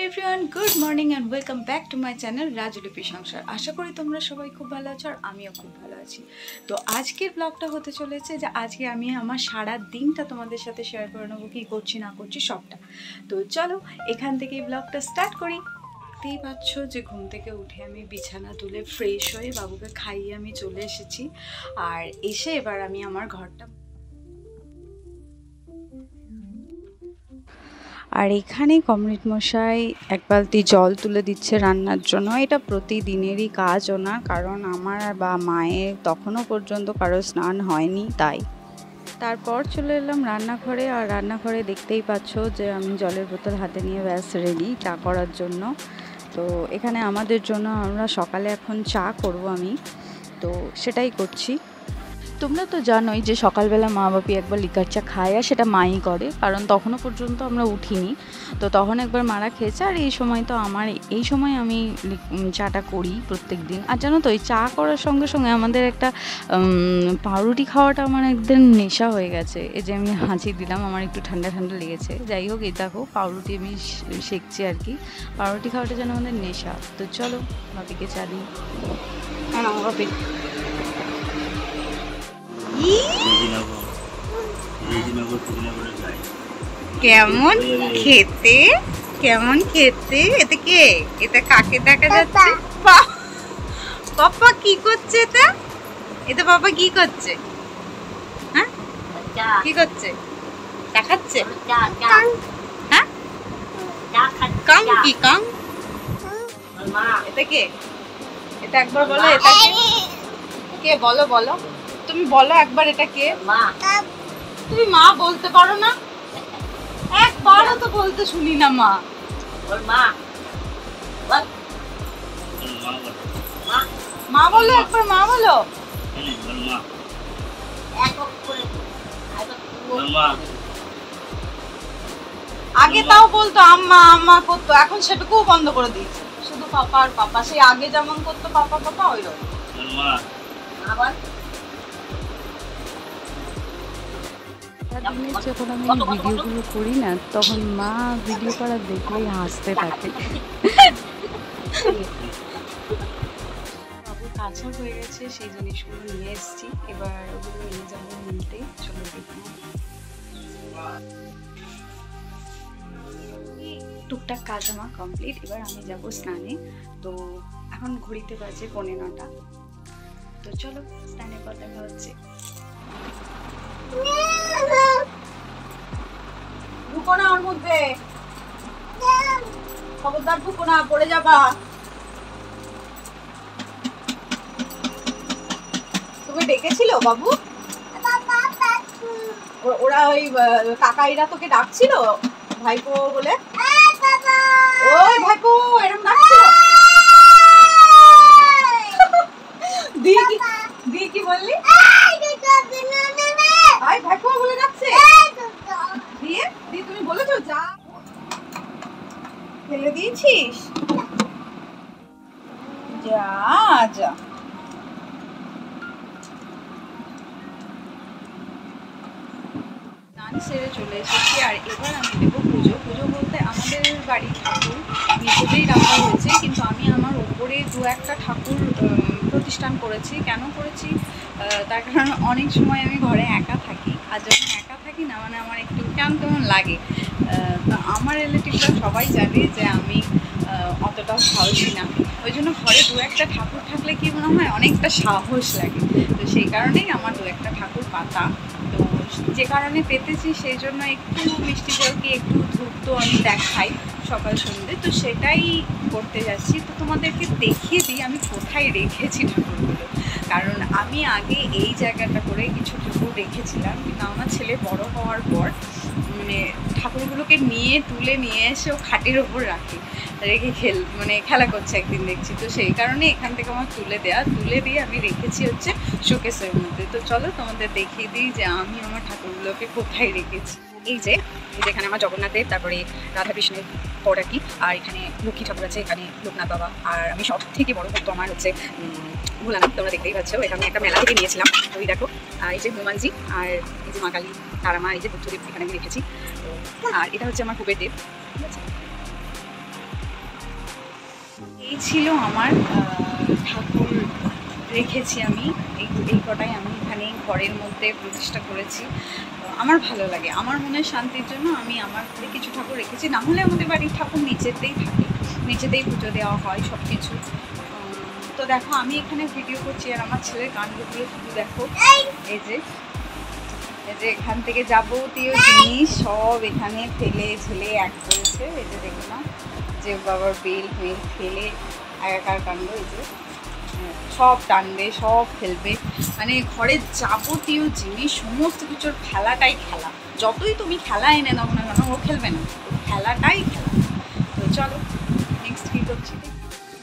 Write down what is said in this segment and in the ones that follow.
Everyone, good morning and welcome back to my channel Rajulipi Sansar. আশা করি তোমরা সবাই খুব ভালো আছো আর আমিও খুব ভালো আছি। তো আজকের ব্লগটা হতে চলেছে যে আজকে আমি আমার সারা দিনটা তোমাদের সাথে শেয়ার করে নেবো, কী করছি না করছি সবটা। তো চলো এখান থেকেই ব্লগটা স্টার্ট করি। দেখতেই পাচ্ছ যে ঘুম থেকে উঠে আমি বিছানা তুলে ফ্রেশ হয়ে বাবুকে খাইয়ে আমি চলে এসেছি। আর এসে এবার আমি আমার ঘরটা আর এখানে কমরেড মশাই এক বালতি জল তুলে দিচ্ছে রান্নার জন্য। এটা প্রতিদিনেরই কাজ ওনার, কারণ আমার বা মায়ের তখনও পর্যন্ত কারো স্নান হয়নি। তাই তারপর চলে এলাম রান্নাঘরে। আর রান্নাঘরে দেখতেই পাচ্ছ যে আমি জলের বোতল হাতে নিয়ে ব্যাস রেডি চা করার জন্য। তো এখানে আমাদের জন্য আমরা সকালে এখন চা করব আমি, তো সেটাই করছি। তোমরা তো জানোই যে সকালবেলা মা বাপি একবার লিকার চা খায়, আর সেটা মাই করে, কারণ তখনও পর্যন্ত আমরা উঠিনি। তো তখন একবার মারা খেয়েছে, আর এই সময় তো এই সময় আমি চাটা করি প্রত্যেক দিন। আর জানো তো, এই চা করার সঙ্গে সঙ্গে আমাদের একটা পাউরুটি খাওয়াটা আমার একদম নেশা হয়ে গেছে। এই যে আমি হাঁচি দিলাম, আমার একটু ঠান্ডা ঠান্ডা লেগেছে। যাই হোক, এই দেখো পাউরুটি আমি শেখছি আর কি। পাউরুটি খাওয়াটা যেন আমাদের নেশা। তো চলো বাপিকে চা দিই। হ্যাঁ বাপি, কেমন খেতে, কেমন খেতে। এতে কে, এটা কাকে দেখা যাচ্ছে? পাপা কি করছে? এটা বাবা কি করছে? হ্যাঁ কি করছে? দেখাচ্ছে? হ্যাঁ কাং কি কাং? এটা কে? এটা একবার বলো, এটা কে? বলো বলো, তুমি বলো একবার, এটা কে? মা। তুমি মা বলতে পারো না? একবারও তো বলতে শুনি না মা। মা মা বলো একবার, মা বলো। আগে তাও বলতো আম্মা আম্মা করতো, এখন সেটুকুও বন্ধ করে দিয়েছে। শুধু পাপা আর পাপা। সেই আগে যেমন করতো পাপা পাপা, ওই রকম। আবার যখন আমি ভিডিওগুলো করি না, তখন মা ভিডিও করা দেখলেই হাসতে থাকে। বাবু কাঁচা হয়ে গেছে, সেই জিনিসগুলো নিয়ে এসেছি। এবার ওগুলো নিয়ে যাবো মিলতে। চলো দেখি। টুকটাক কাজ আমার কমপ্লিট। এবার আমি যাব স্নানে। তো এখন ঘড়িতে বাজে 9:15। তো চলো স্নানের পর দেখা হচ্ছে। ঢুকো না ওর মধ্যে, খবরদার ঢুকো না, পড়ে যাবা। তুমি ডেকেছিল বাবু? ওরা ওই কাকাইরা তোকে ডাকছিল ভাইপো বলে? ওই ভাইপো এরকম ডাকছিল? দি কি বললি? ভাই ভাইপো বলে ডাকছে? দিয়ে তুমি বলেছো যা, ফেলে দিয়েছিস? যা যা। স্নান সেরে চলে এসেছি। আর এবার আমি দেবো পুজো। পুজো বলতে আমাদের বাড়ি ঠাকুর নিচেতেই রাখা হয়েছে, কিন্তু আমি আমার ওপরে দু একটা ঠাকুর প্রতিষ্ঠান করেছি। কেন করেছি তার কারণ অনেক সময় আমি ঘরে একা থাকি, আর যখন একা থাকি না, মানে আমার একটু কেমন লাগে। তো আমার রিলেটিভরা সবাই জানে যে আমি অতটাও সাহসী না। ওই জন্য ঘরে দু একটা ঠাকুর থাকলে কি মনে হয় অনেকটা সাহস লাগে। তো সেই কারণেই আমার দু একটা ঠাকুর পাতা। তো যে কারণে পেতেছি সেই জন্য একটু মিষ্টি জলকে একটু ধূপ তো আমি দেখাই সকাল সন্ধ্যে। তো সেটাই করতে যাচ্ছি। তো তোমাদেরকে দেখিয়ে দিই আমি কোথায় রেখেছি ঠাকুরগুলো। কারণ আমি আগে এই জায়গাটা করে কিছু ঠাকুর রেখেছিলাম, কিন্তু আমার ছেলে বড় হওয়ার পর মানে ঠাকুরগুলোকে তুলে নিয়ে এসে ও খাটের ওপর রেখে খেলা করছে একদিন দেখছি। তো সেই কারণে এখান থেকে আমার তুলে দিয়ে আমি রেখেছি হচ্ছে শোকেসের মধ্যে। তো চলো তোমাদের দেখিয়ে দিই যে আমি আমার ঠাকুরগুলোকে কোথায় রেখেছি। এই যে এখানে আমার জগন্নাথের, তারপরে রাধাকৃষ্ণের পর আর কি, আর এখানে লক্ষ্মী ঠাকুর আছে, এখানে লোকনাথ বাবা। আর আমি সব থেকে বড় ভক্ত আমার হচ্ছে ভোলানাথ। তোমরা দেখতেই পাচ্ছ, এটা আমি একটা মেলা থেকে নিয়েছিলাম। ওই দেখো, এই যে হনুমানজি, আর এই যে মা কালী, তারামা, এই যে বুদ্ধদেব এখানে আমি রেখেছি। আর এটা হচ্ছে আমার কুবের দেব, ঠিক আছে। এই ছিল আমার ঠাকুর রেখেছি আমি, এই কটাই আমি এখানে ঘরের মধ্যে প্রতিষ্ঠা করেছি। আমার ভালো লাগে, আমার মনের শান্তির জন্য আমি আমার ঘরে কিছু ঠাকুর রেখেছি। না হলে আমাদের বাড়ির ঠাকুর নিচেতেই থাকে, নিচেতেই পুজো দেওয়া হয় সব কিছু। তো দেখো আমি এখানে ভিডিও করছি আর আমার ছেলের কাণ্ডগুলো শুধু দেখো। এই যে এখান থেকে যাবতীয় জিনিস সব এখানে ফেলে ঝেলে এক করেছে। এই যে দেখলাম যে বাবার বেল ফেলে একাকার কাণ্ড। এই যে সব টানবে, সব ফেলবে, মানে ঘরের যাবতীয় জিনিস সমস্ত কিছুর খেলাটাই খেলা। যতই তুমি খেলা এনে দাও না কেন, ও খেলবে না, খেলাটাই খেলা। তো চলো নেক্সট কী করছি।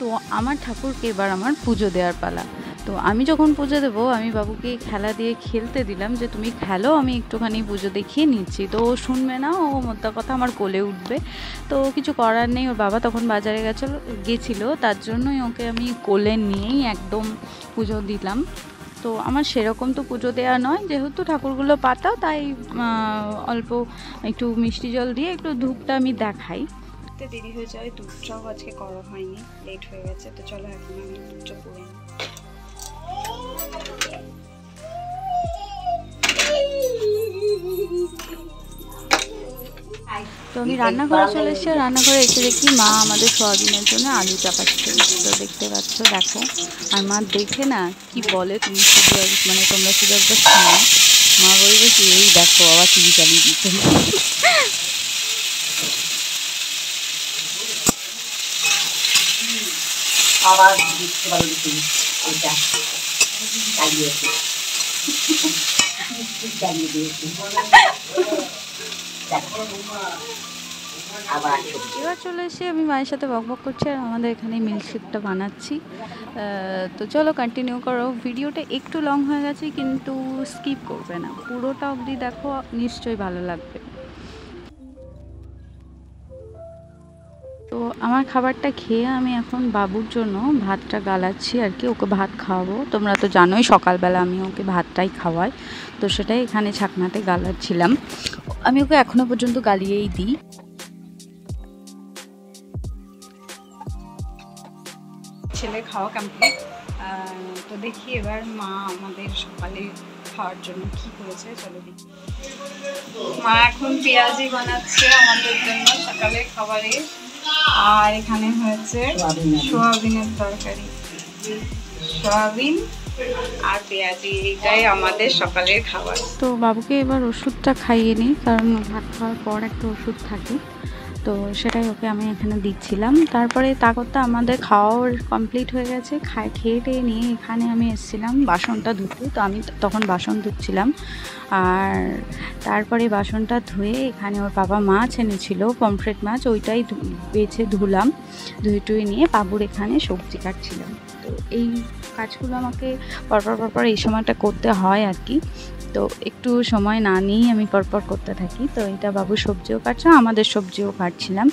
তো আমার ঠাকুরকে এবার আমার পুজো দেওয়ার পালা। তো আমি যখন পুজো দেবো, আমি বাবুকে খেলা দিয়ে খেলতে দিলাম যে তুমি খেলো, আমি একটুখানি পুজো দেখিয়ে নিচ্ছি। তো ও শুনবে না, ও মোদ্দা কথা আমার কোলে উঠবে। তো কিছু করার নেই, ওর বাবা তখন বাজারে গেছিলো, তার জন্যই ওকে আমি কোলে নিয়েই একদম পুজো দিলাম। তো আমার সেরকম তো পুজো দেওয়া নয়, যেহেতু ঠাকুরগুলো পাতা, তাই অল্প একটু মিষ্টি জল দিয়ে একটু ধূপটা আমি দেখাই। দেরি হয়ে যায়, দুধটাও আজকে করা হয়নি, লেট হয়ে গেছে। তো চলো এখন আমি দুধটা করে নিই। তো আমি রান্নাঘরে চলে এসেছি, রান্নাঘরে এসে দেখি মা আমাদের সোয়াবিনের জন্য আলু চাপাচ্ছে। তো দেখতে পাচ্ছ, দেখো। আর মা দেখে না কি বলে, তুমি শুধু মানে তোমরা শুধু একবার শোনো। মা বলবে কি, এই দেখো আবার টিভি চালিয়ে দিচ্ছে। আবার দিতে পারো এটা চালিয়েছি, চালিয়ে দিয়েছি। এবার চলে এসে আমি মায়ের সাথে বকবক করছি আর আমাদের এখানে মিল্কশেকটা বানাচ্ছি। তো চলো কন্টিনিউ করো। ভিডিওটা একটু লং হয়ে গেছে, কিন্তু স্কিপ করবে না, পুরোটা অবধি দেখো, নিশ্চয়ই ভালো লাগবে। তো আমার খাবারটা খেয়ে আমি এখন বাবুর জন্য ভাতটা গালাচ্ছি আর কি, ওকে ভাত খাওয়াবো। তোমরা তো জানোই সকালবেলা আমি ওকে ভাতটাই খাওয়াই, তো সেটাই এখানে ছাকনাতে গালাচ্ছিলাম। আমি ওকে এখনো পর্যন্ত গালিয়েই দিই। ছেলে খাওয়া কমপ্লিট। তো দেখি এবার মা আমাদের সকালে খাওয়ার জন্য কি করেছে, চলো দেখি। মা এখন পেঁয়াজি বানাচ্ছে আমাদের জন্য সকালে খাবারে, আর এখানে হয়েছে সোয়াবিনের তরকারি, সোয়াবিন আর পেঁয়াজি, এইটাই আমাদের সকালের খাবার। তো বাবুকে এবার ওষুধটা খাইয়ে নিই, কারণ ভাত খাওয়ার পর একটা ওষুধ থাকে, তো সেটাই ওকে আমি এখানে দিচ্ছিলাম। তারপরে তা করতে আমাদের খাওয়ার কমপ্লিট হয়ে গেছে, খেয়ে টেয়ে নিয়ে এখানে আমি এসেছিলাম বাসনটা ধুতে। তো আমি তখন বাসন ধুচ্ছিলাম, আর তারপরে বাসনটা ধুয়ে এখানে ওর বাবা মাছ এনেছিল, পমফ্রেট মাছ, ওইটাই বেছে ধুলাম। ধুয়ে নিয়ে বাবুর এখানে সবজি কাটছিলাম। তো এই কাজগুলো আমাকে পরপর এই সময়টা করতে হয় আর কি। তো একটু সময় না নিয়েই আমি পরপর করতে থাকি। তো এটা বাবু সবজিও কাটছে, আমাদের সবজিও কাটছিলাম।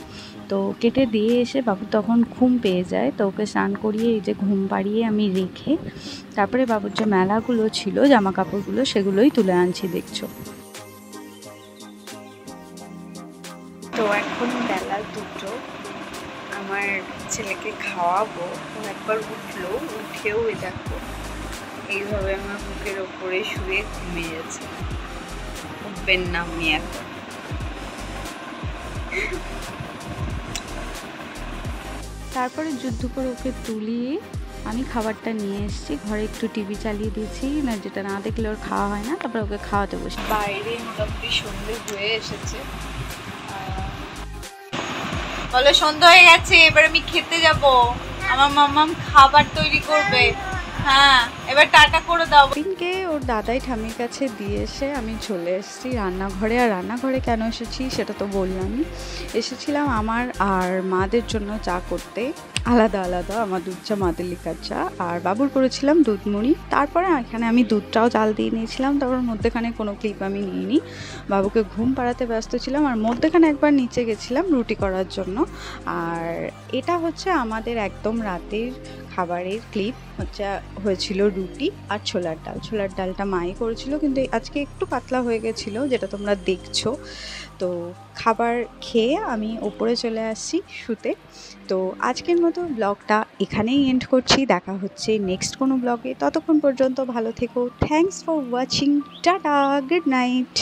তো কেটে দিয়ে এসে বাবু তখন ঘুম পেয়ে যায়, তো ওকে স্নান করিয়ে এই যে ঘুম পাড়িয়ে আমি রেখে তারপরে বাবুর যে মেলাগুলো ছিল জামা কাপড়গুলো সেগুলোই তুলে আনছি, দেখছো। তো এখন বেলা 2টো, আমার ছেলেকে খাওয়াবো। ও একবার উঠলো, উঠেও দেখো এইভাবে আমার বুকের ওপরে শুয়ে ঘুমিয়ে যাচ্ছে, উঠবেন না আমি এখন। তারপরে যুদ্ধ করে ওকে তুলিয়ে আমি খাবারটা নিয়ে এসেছি ঘরে, একটু টিভি চালিয়ে দিয়েছি, না যেটা না দেখলে ওর খাওয়া হয় না। তারপরে ওকে খাওয়াতে বসে। বাইরে মোটামুটি সন্ধ্যে হয়ে এসেছে, বলে সন্ধ্যা হয়ে গেছে, এবার আমি খেতে যাব, আমার মাম্মাম খাবার তৈরি করবে। হ্যাঁ, এবার টাটা করে দাও। দিনকে ওর দাদাই ঠাম্মির কাছে দিয়ে এসে আমি চলে এসেছি রান্নাঘরে। আর রান্নাঘরে কেন এসেছি সেটা তো বললামই। এসেছিলাম আমার আর মাদের জন্য চা করতে, আলাদা আলাদা, আমার দুধ চা, মাদের লিকার চা, আর বাবুর করেছিলাম দুধ মুড়ি। তারপরে এখানে আমি দুধটাও জাল দিয়ে নিয়েছিলাম, তারপর মধ্যেখানে কোনো ক্লিপ আমি নিইনি, বাবুকে ঘুম পাড়াতে ব্যস্ত ছিলাম। আর মধ্যেখানে একবার নিচে গেছিলাম রুটি করার জন্য। আর এটা হচ্ছে আমাদের একদম রাতের খাবারের ক্লিপ হয়েছিল রুটি আর ছোলার ডাল। ছোলার ডালটা মাই করেছিল, কিন্তু আজকে একটু পাতলা হয়ে গেছিলো, যেটা তোমরা দেখছো। তো খাবার খেয়ে আমি ওপরে চলে আসছি শুতে। তো আজকের মতো ব্লগটা এখানেই এন্ড করছি। দেখা হচ্ছে নেক্সট কোনো ব্লগে। ততক্ষণ পর্যন্ত ভালো থেকো। Thanks for watching. Tata, good night.